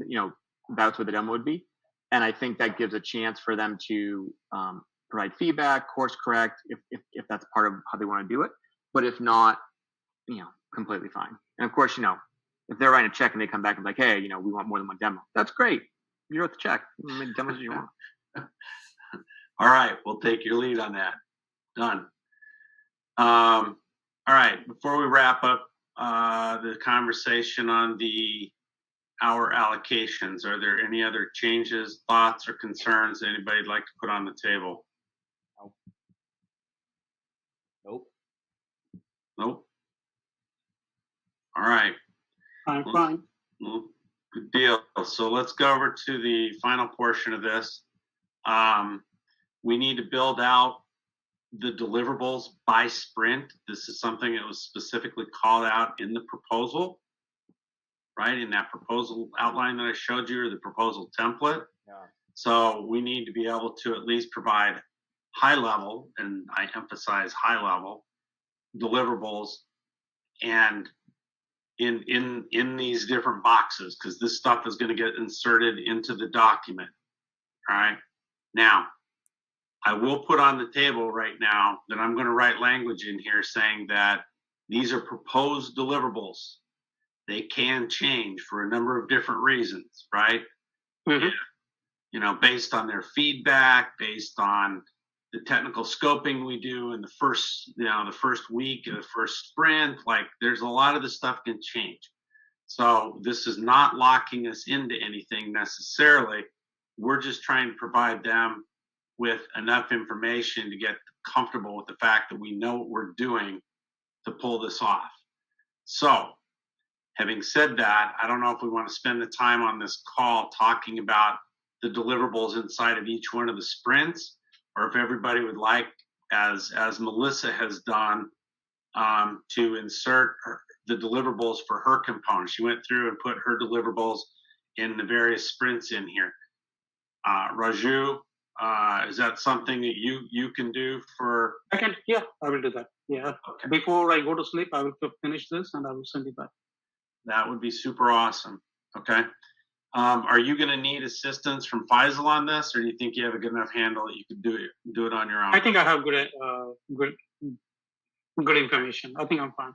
that's what the demo would be. And I think that gives a chance for them to provide feedback, course correct, if that's part of how they want to do it. But if not, completely fine. And of course, if they're writing a check and they come back and be like, hey, we want more than one demo, that's great. You wrote the check. You make demos as you want. All right, we'll take your lead on that. Done. All right, before we wrap up the conversation on the hour allocations, are there any other changes, thoughts, or concerns that anybody'd like to put on the table? Nope. All right. I'm fine. Well, good deal. So let's go over to the final portion of this. We need to build out the deliverables by sprint. This is something that was specifically called out in the proposal, right? In that proposal outline that I showed you, or the proposal template. Yeah. So we need to be able to at least provide high level, and I emphasize high level, deliverables and in these different boxes, because this stuff is going to get inserted into the document. All right. Now, I will put on the table right now that I'm going to write language in here saying that these are proposed deliverables. They can change for a number of different reasons, right? Mm-hmm. You know, based on their feedback, based on the technical scoping we do in the first week of the first sprint. Like, there's a lot of the stuff can change. So this is not locking us into anything necessarily. We're just trying to provide them with enough information to get comfortable with the fact that we know what we're doing to pull this off. So, having said that, I don't know if we want to spend the time on this call talking about the deliverables inside of each one of the sprints, or if everybody would like, as Melissa has done, to insert the deliverables for her components. She went through and put her deliverables in the various sprints in here. Raju, is that something that you can do for? Yeah, I will do that. Yeah. Okay. Before I go to sleep, I will finish this and I will send it back. That would be super awesome. Okay. Are you going to need assistance from Faisal on this, or do you think you have a good enough handle that you could do it on your own? I think I have good information. I think I'm fine.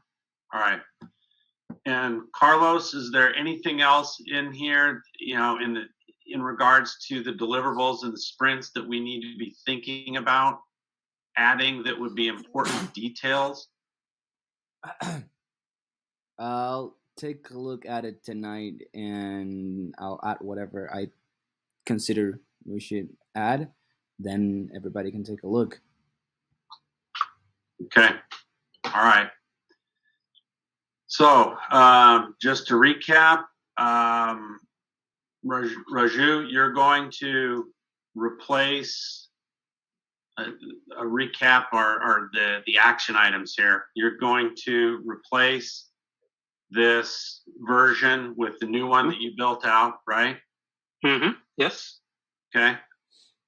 All right. And Carlos, is there anything else in here, in regards to the deliverables and the sprints that we need to be thinking about adding that would be important details? I'll take a look at it tonight and I'll add whatever I consider we should add. Then everybody can take a look. Okay. All right. So just to recap, Raju, you're going to replace a recap or the action items here. You're going to replace this version with the new one that you built out, right? Mm-hmm. Yes. Okay.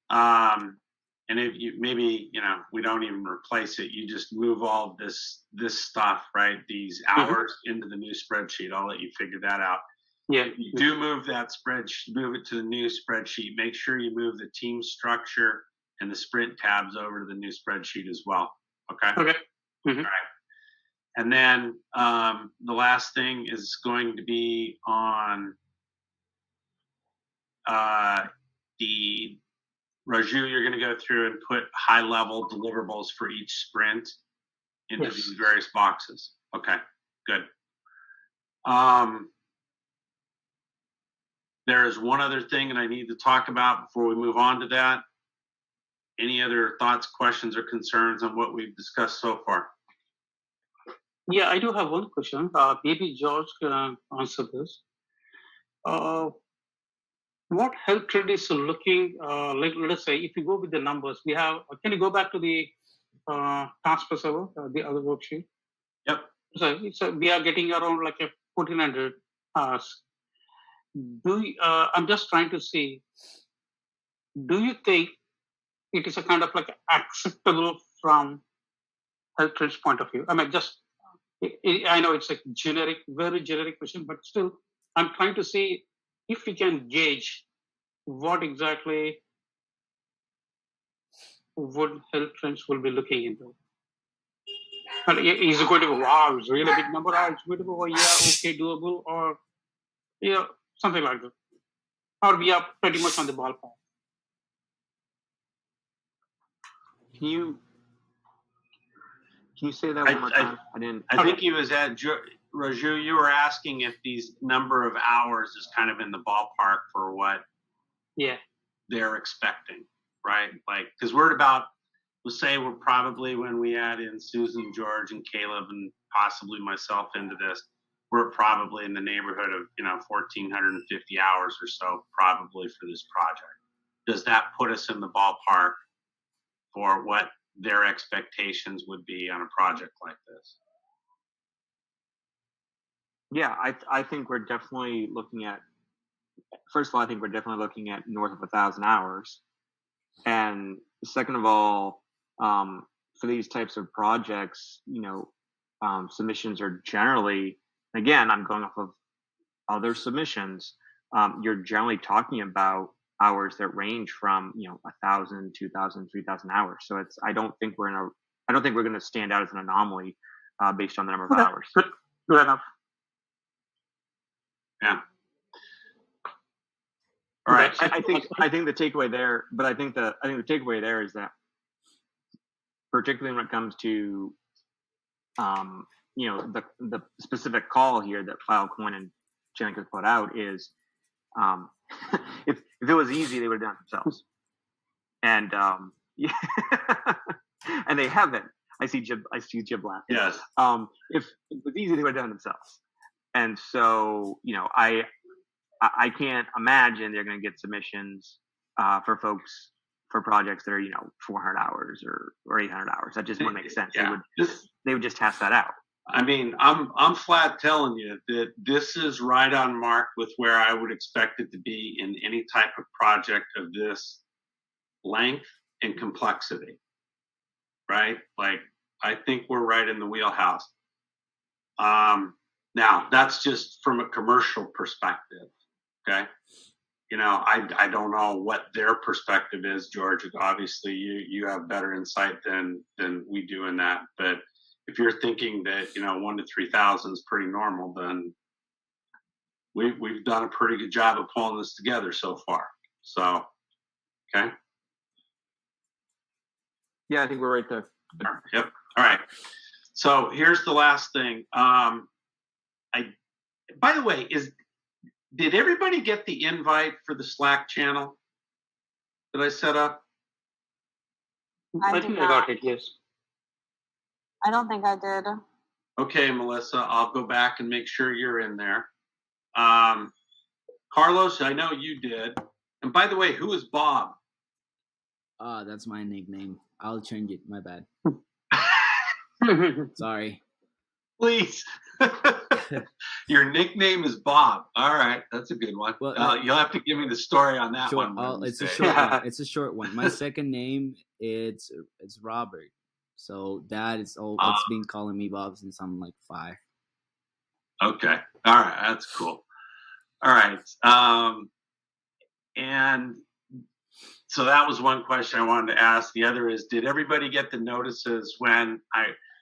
And if you maybe we don't even replace it, you just move all this stuff, right? These hours into the new spreadsheet. I'll let you figure that out. Yeah. If you do move that spreadsheet, move it to the new spreadsheet. Make sure you move the team structure and the sprint tabs over to the new spreadsheet as well. Okay. Okay. Mm-hmm. All right. And then the last thing is going to be on the Raju. You're going to go through and put high-level deliverables for each sprint into these various boxes. Okay, good. There is one other thing that I need to talk about before we move on to that. Any other thoughts, questions, or concerns on what we've discussed so far? Yeah, I do have one question. Maybe George can answer this. What help trade is looking, let's say, if you go with the numbers, we have, can you go back to the task per server, the other worksheet? Yep. So we are getting around like a 1400 hours. I'm just trying to see, do you think it is a kind of like acceptable from health trade's point of view? I mean, I know it's a very generic question, but still, I'm trying to see if we can gauge what exactly would health trends will be looking into. And is it going to go, wow, it's a really big number, or it's going to go, yeah, okay, doable, or something like that. Or we are pretty much on the ballpark. Can you say that one more time? I think he was at Raju. You were asking if these number of hours is kind of in the ballpark for what they're expecting, right? Like, because we're about, let's say we're probably, when we add in Susan, George, and Caleb, and possibly myself into this, we're probably in the neighborhood of 1,450 hours or so, probably, for this project. Does that put us in the ballpark for what their expectations would be on a project like this. Yeah, I think we're definitely looking at, first of all, I think we're definitely looking at north of 1,000 hours. And second of all, for these types of projects, submissions are generally, again, I'm going off of other submissions, you're generally talking about hours that range from 1,000, 2,000, 3,000 hours. So I don't think we're going to stand out as an anomaly based on the number of hours. Good enough. Yeah. All right. I think the takeaway there, but I think the takeaway there is that, particularly when it comes to the specific call here that Filecoin and Chainlink has put out is, if it was easy, they would have done it themselves. And and they haven't. I see Jib laughing. Yes. If it was easy, they would have done it themselves. And so, I can't imagine they're going to get submissions for projects that are 400 hours or 800 hours. That just wouldn't make sense. Yeah. They would just test that out. I mean, I'm flat telling you that this is right on mark with where I would expect it to be in any type of project of this length and complexity, right? Like, I think we're right in the wheelhouse. Now, that's just from a commercial perspective, okay? I don't know what their perspective is, George. Obviously, you have better insight than we do in that. But if you're thinking that 1 to 3,000 is pretty normal, then we've done a pretty good job of pulling this together so far. So, okay. Yeah, I think we're right there. Yep. All right. So here's the last thing. By the way, did everybody get the invite for the Slack channel that I set up? I think I got it, yes. I don't think I did. Okay, Melissa, I'll go back and make sure you're in there. Carlos, I know you did. And by the way, who is Bob? That's my nickname. I'll change it. My bad. Sorry. Please. Your nickname is Bob. All right, that's a good one. Well, you'll have to give me the story on that one. It's a short one. It's a short one. My second name it's Robert. So Dad it's been calling me Bob since I'm like 5. Okay. All right, that's cool. All right. And so that was one question I wanted to ask. The other is, did everybody get the notices when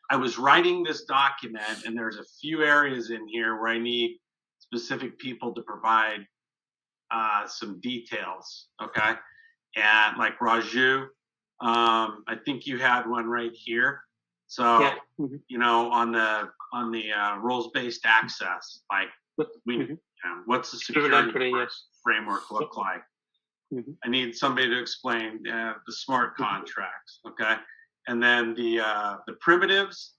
I was writing this document, and there's a few areas in here where I need specific people to provide some details, okay? And like Raju, I think you had one right here. So, yeah. On the roles-based access, like what's the security framework look like? I need somebody to explain the smart contracts, okay? And then the primitives,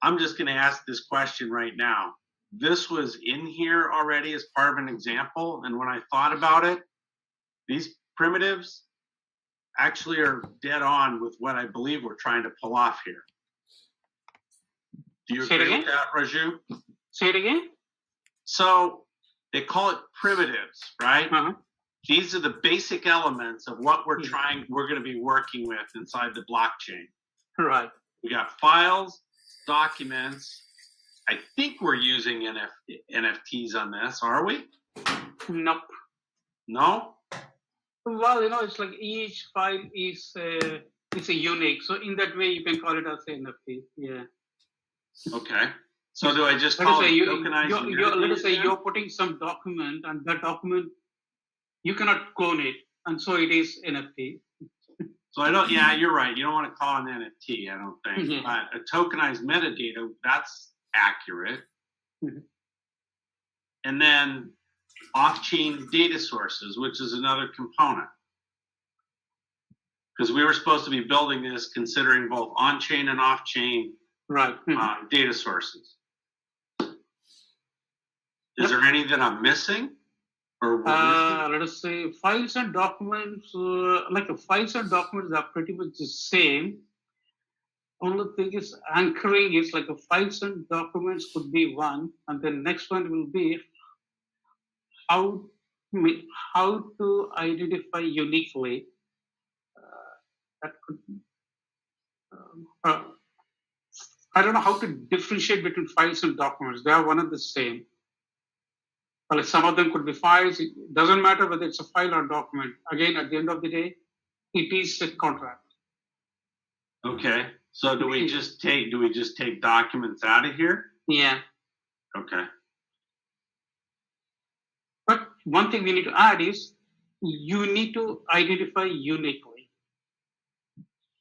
I'm just going to ask this question right now. This was in here already as part of an example, and when I thought about it, these primitives actually are dead on with what I believe we're trying to pull off here. Do you agree with that, Raju? Say it again? So they call it primitives, right? Uh-huh. These are the basic elements of what we're going to be working with inside the blockchain. Right. We got files, documents. I think we're using NFTs on this, are we? Nope. No? Well, it's like each file is a unique. So in that way, you can call it as an NFT. Yeah. Okay. So do I just call it tokenized? Let us say you're putting some document, and that document, you cannot clone it, and so it is NFT. So you're right. You don't want to call it an NFT, I don't think. But a tokenized metadata, that's accurate. And then off-chain data sources, which is another component. Because we were supposed to be building this considering both on-chain and off-chain data sources. Is there any that I'm missing? Or let us say files and documents, files and documents are pretty much the same. Only thing is anchoring is like a files and documents could be one, and then next one will be how to identify uniquely. That could I don't know how to differentiate between files and documents. They are one and the same. Well, some of them could be files. It doesn't matter whether it's a file or document. Again, at the end of the day, it is a contract. Okay. So do we just take documents out of here? Yeah. Okay. But one thing we need to add is you need to identify uniquely.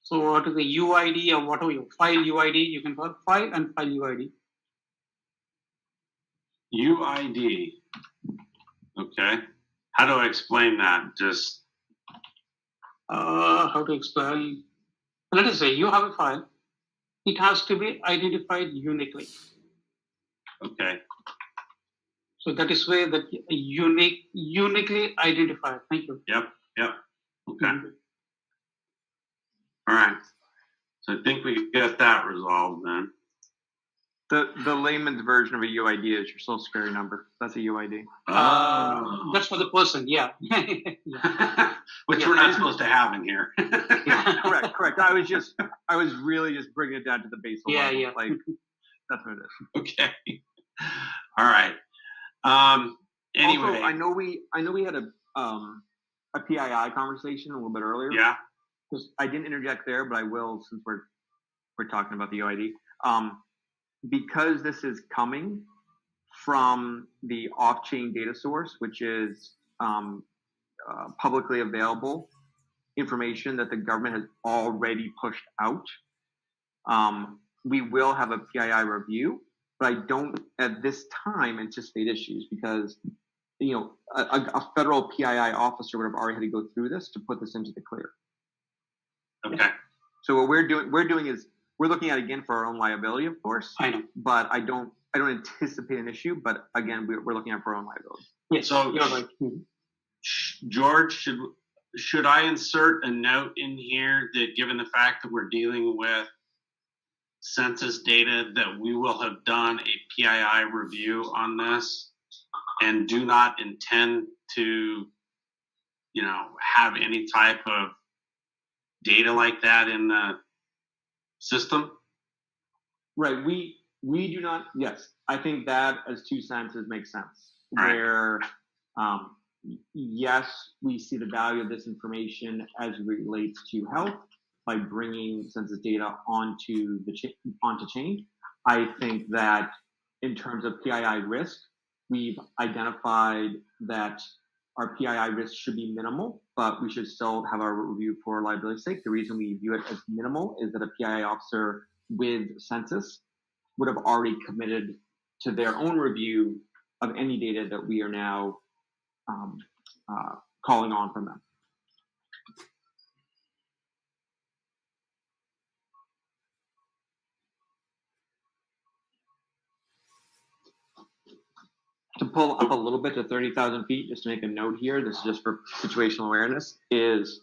So what is the UID or whatever you file UID, you can call file and file UID. UID. Okay. How do I explain that? Just how to explain? Let us say you have a file. It has to be identified uniquely. Okay. So that is where that uniquely identified. Thank you. Yep. Okay. All right. So I think we got that resolved then. The layman's version of a UID is your social security number. That's a UID. That's for the person, yeah. Which we're not supposed to have in here. Correct. I was really just bringing it down to the base level. Yeah. Like, that's what it is. Okay. All right. Anyway, also, I know we had a PII conversation a little bit earlier. Yeah. I didn't interject there, but I will since we're talking about the UID. Because this is coming from the off-chain data source, which is publicly available information that the government has already pushed out, we will have a PII review, but I don't at this time anticipate issues because a federal PII officer would have already had to go through this to put this into the clear. Okay. So what we're doing is we're looking at it again for our own liability, of course. I know, but I don't anticipate an issue. But again, we're looking at for our own liability. Yes. So you're right. George, should I insert a note in here that, given the fact that we're dealing with census data, that we will have done a PII review on this, and do not intend to, have any type of data like that in the system? Right. We do not. Yes, I think that as 2 senses makes sense. Right. Where, yes, we see the value of this information as it relates to health by bringing census data onto chain. I think that in terms of PII risk, we've identified that our PII risk should be minimal, but we should still have our review for liability's sake. The reason we view it as minimal is that a PII officer with census would have already committed to their own review of any data that we are now calling on from them. To pull up a little bit to 30,000 feet, just to make a note here, this is just for situational awareness, is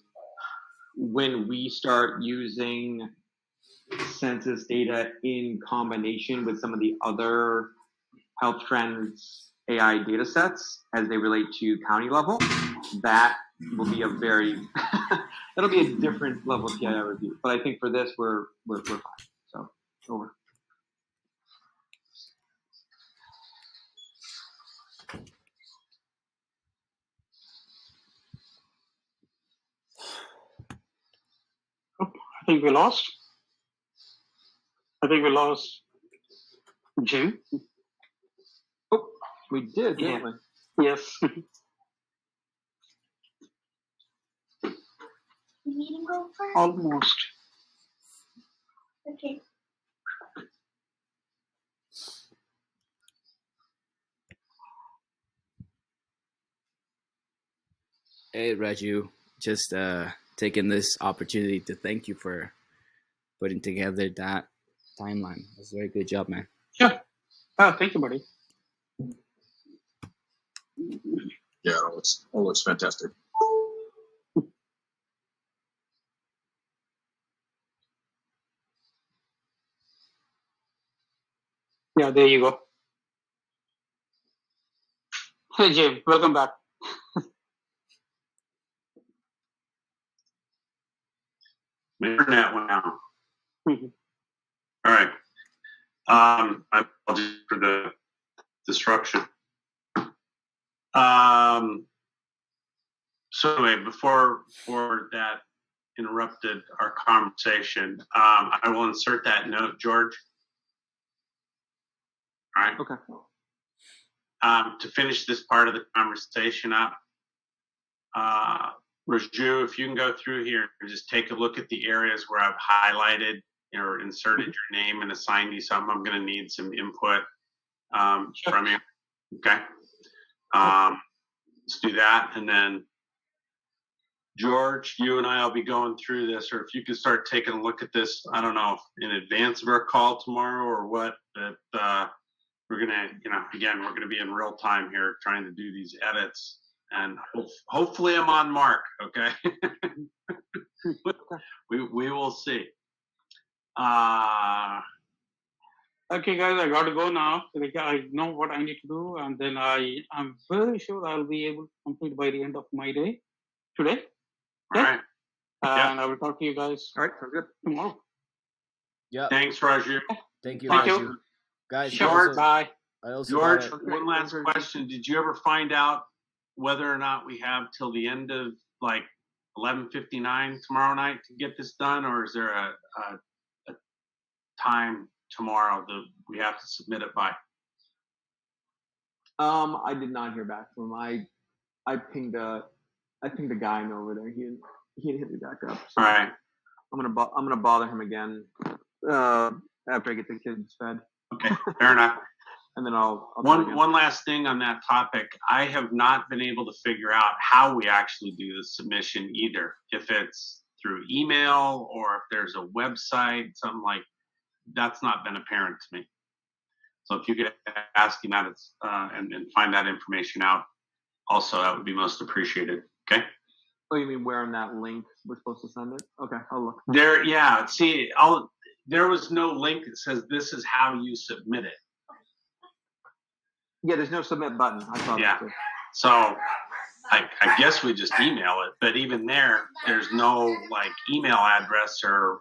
when we start using census data in combination with some of the other health trends AI data sets as they relate to county level, that will be that'll be a different level of PII review. But I think for this, we're fine. So, over. I think we lost Jim. Oh, we did, didn't we? Yes. Meeting over? Almost. Okay. Hey, Raju, just taking this opportunity to thank you for putting together that timeline. It was a very good job, man. Yeah. Thank you, buddy. Yeah, it looks fantastic. Yeah, there you go. Hey, Jim, welcome back. My internet went out. Mhm. All right. I apologize for the disruption. So anyway, before that interrupted our conversation, I will insert that note, George. All right. Okay. To finish this part of the conversation up, Raju, if you can go through here and just take a look at the areas where I've highlighted or inserted your name and assigned you something, I'm going to need some input from you. Okay. Let's do that. And then, George, you and I will be going through this, or if you could start taking a look at this, I don't know, in advance of our call tomorrow or what, but we're going to, again, we're going to be in real time here trying to do these edits. And hopefully I'm on mark, okay? we will see. Okay, guys, I got to go now. I know what I need to do, and then I'm very sure I'll be able to complete by the end of my day today. All right. And I will talk to you guys. All right, sounds good. Tomorrow. Yeah. Thanks, Raju. Thank you, Thank Raju. you. Guys, George, Bye. I also George, gotta- one last question. Did you ever find out whether or not we have till the end of like 11:59 tomorrow night to get this done, or is there a time tomorrow that we have to submit it by? I did not hear back from him. I pinged a guy over there. He didn't hit me back up. So All right. I'm gonna bother him again after I get the kids fed. Okay. Fair enough. And then I'll try again. One last thing on that topic. I have not been able to figure out how we actually do the submission either. If it's through email or if there's a website, something like that's not been apparent to me. So if you could ask him that and find that information out, also that would be most appreciated. Okay. Oh, you mean where on that link we're supposed to send it? Okay, I'll look. There, yeah. See, there was no link that says this is how you submit it. Yeah, there's no submit button. I saw Yeah. that too. So I guess we just email it, but even there's no like email address or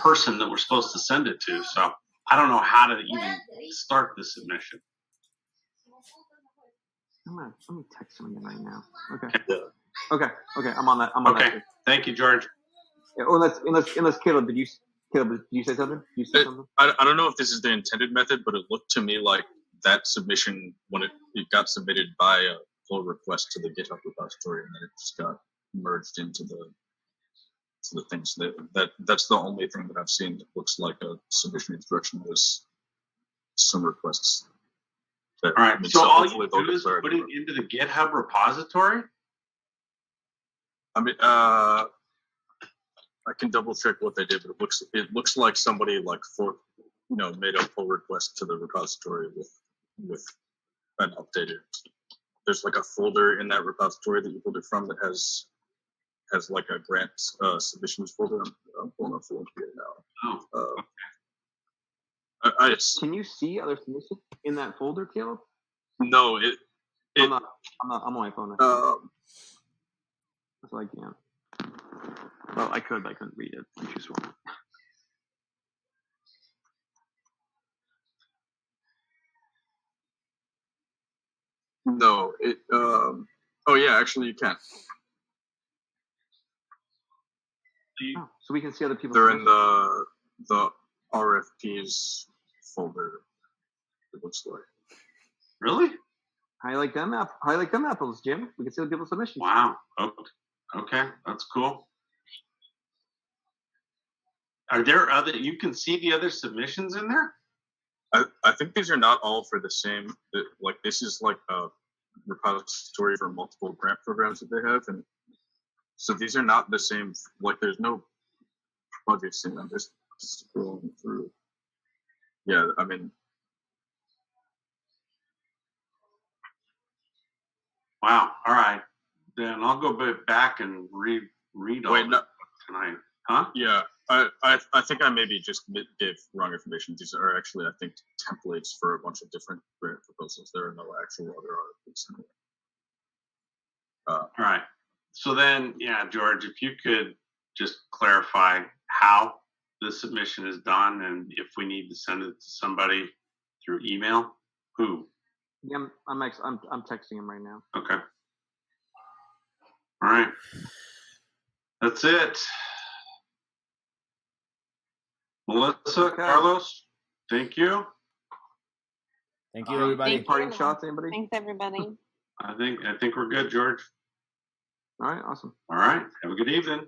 person that we're supposed to send it to. So I don't know how to even start the submission. I'm gonna text him again right now. Okay. Okay. I'm on that. Okay. Thank you, George. Yeah, unless Caleb, did you say something? Did you say something? I don't know if this is the intended method, but it looked to me like that submission, when it got submitted by a pull request to the GitHub repository, and then it just got merged into the things. That's the only thing that I've seen that looks like a submission instruction was some requests. All right. So all you do is put it into the GitHub repository? I mean, I can double check what they did, but it looks like somebody made a pull request to the repository with an updated. There's like a folder in that repository that you pulled it from that has like a grant submissions folder. I'm pulling up the link here now. Oh. Can you see other submissions in that folder, Caleb? No, I'm on my phone. So I can't. Well, I could, but I couldn't read it. I just won't. No, oh yeah, actually you can. So we can see other people. They're in the RFPs folder. It looks like. Really? Highlight them apples, Jim. We can see other people's submissions. Wow. Okay, that's cool. Are there you can see the other submissions in there? I think these are not all for the same, like this is like a repository for multiple grant programs that they have. And so these are not the same, like there's no projects in them. Just scrolling through. Yeah, I mean. Wow. All right. Then I'll go back and read all of it tonight. Huh? Yeah. I think I maybe just gave wrong information. These are actually, I think, templates for a bunch of different grant proposals. There are no actual other articles. All right. So then, yeah, George, if you could just clarify how the submission is done, and if we need to send it to somebody through email, who? Yeah, I'm texting him right now. Okay. All right. That's it. Melissa, Okay. Carlos, thank you. Thank you, everybody. Thank Parting you. shots, anybody? Thanks, everybody. I think we're good, George. All right, awesome. All right. Have a good evening.